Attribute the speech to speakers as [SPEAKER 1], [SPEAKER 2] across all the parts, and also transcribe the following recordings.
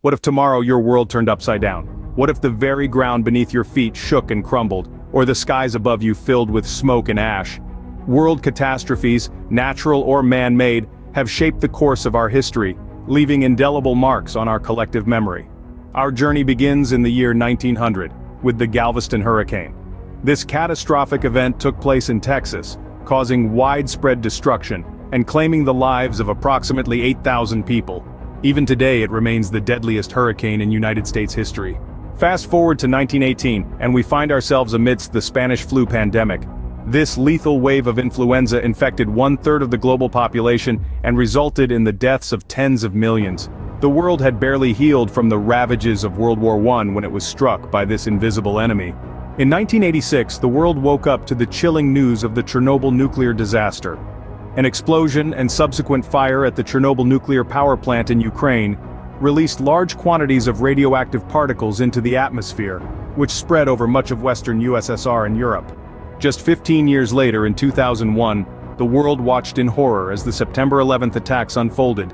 [SPEAKER 1] What if tomorrow your world turned upside down? What if the very ground beneath your feet shook and crumbled, or the skies above you filled with smoke and ash? World catastrophes, natural or man-made, have shaped the course of our history, leaving indelible marks on our collective memory. Our journey begins in the year 1900, with the Galveston hurricane. This catastrophic event took place in Texas, causing widespread destruction and claiming the lives of approximately 8,000 people. Even today it remains the deadliest hurricane in United States history. Fast forward to 1918, and we find ourselves amidst the Spanish flu pandemic. This lethal wave of influenza infected 1/3 of the global population and resulted in the deaths of tens of millions. The world had barely healed from the ravages of World War I when it was struck by this invisible enemy. In 1986, the world woke up to the chilling news of the Chernobyl nuclear disaster. An explosion and subsequent fire at the Chernobyl nuclear power plant in Ukraine released large quantities of radioactive particles into the atmosphere, which spread over much of Western USSR and Europe. Just 15 years later, in 2001, the world watched in horror as the September 11th attacks unfolded.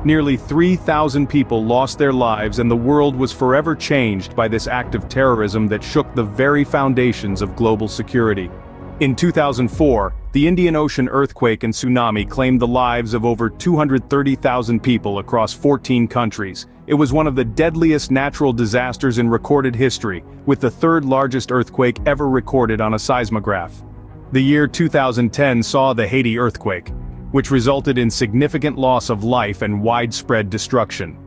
[SPEAKER 1] Nearly 3,000 people lost their lives, and the world was forever changed by this act of terrorism that shook the very foundations of global security. In 2004, the Indian Ocean earthquake and tsunami claimed the lives of over 230,000 people across 14 countries. It was one of the deadliest natural disasters in recorded history, with the third largest earthquake ever recorded on a seismograph. The year 2010 saw the Haiti earthquake, which resulted in significant loss of life and widespread destruction.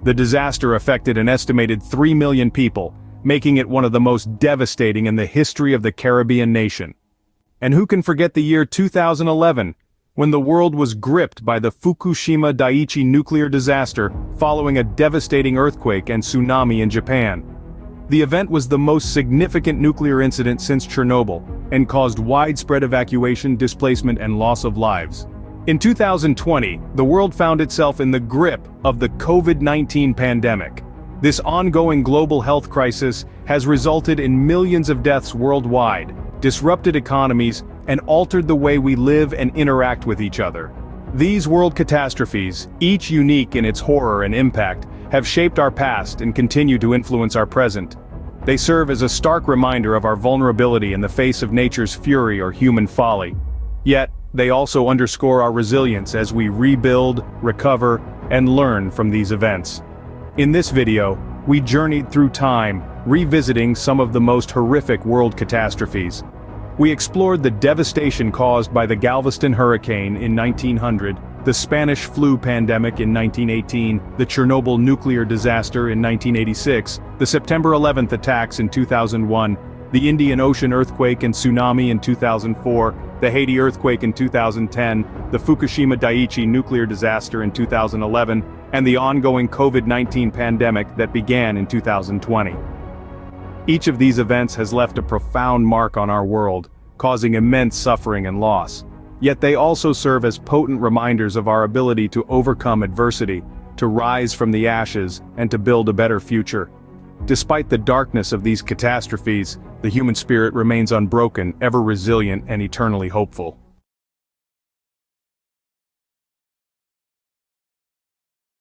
[SPEAKER 1] The disaster affected an estimated 3 million people, making it one of the most devastating in the history of the Caribbean nation. And who can forget the year 2011, when the world was gripped by the Fukushima Daiichi nuclear disaster following a devastating earthquake and tsunami in Japan. The event was the most significant nuclear incident since Chernobyl, and caused widespread evacuation, displacement, and loss of lives. In 2020, the world found itself in the grip of the COVID-19 pandemic. This ongoing global health crisis has resulted in millions of deaths worldwide, disrupted economies, and altered the way we live and interact with each other. These world catastrophes, each unique in its horror and impact, have shaped our past and continue to influence our present. They serve as a stark reminder of our vulnerability in the face of nature's fury or human folly. Yet, they also underscore our resilience as we rebuild, recover, and learn from these events. In this video, we journeyed through time, revisiting some of the most horrific world catastrophes. We explored the devastation caused by the Galveston hurricane in 1900, the Spanish flu pandemic in 1918, the Chernobyl nuclear disaster in 1986, the September 11th attacks in 2001, the Indian Ocean earthquake and tsunami in 2004, the Haiti earthquake in 2010, the Fukushima Daiichi nuclear disaster in 2011, and the ongoing COVID-19 pandemic that began in 2020. Each of these events has left a profound mark on our world, causing immense suffering and loss. Yet they also serve as potent reminders of our ability to overcome adversity, to rise from the ashes, and to build a better future. Despite the darkness of these catastrophes, the human spirit remains unbroken, ever resilient, and eternally hopeful.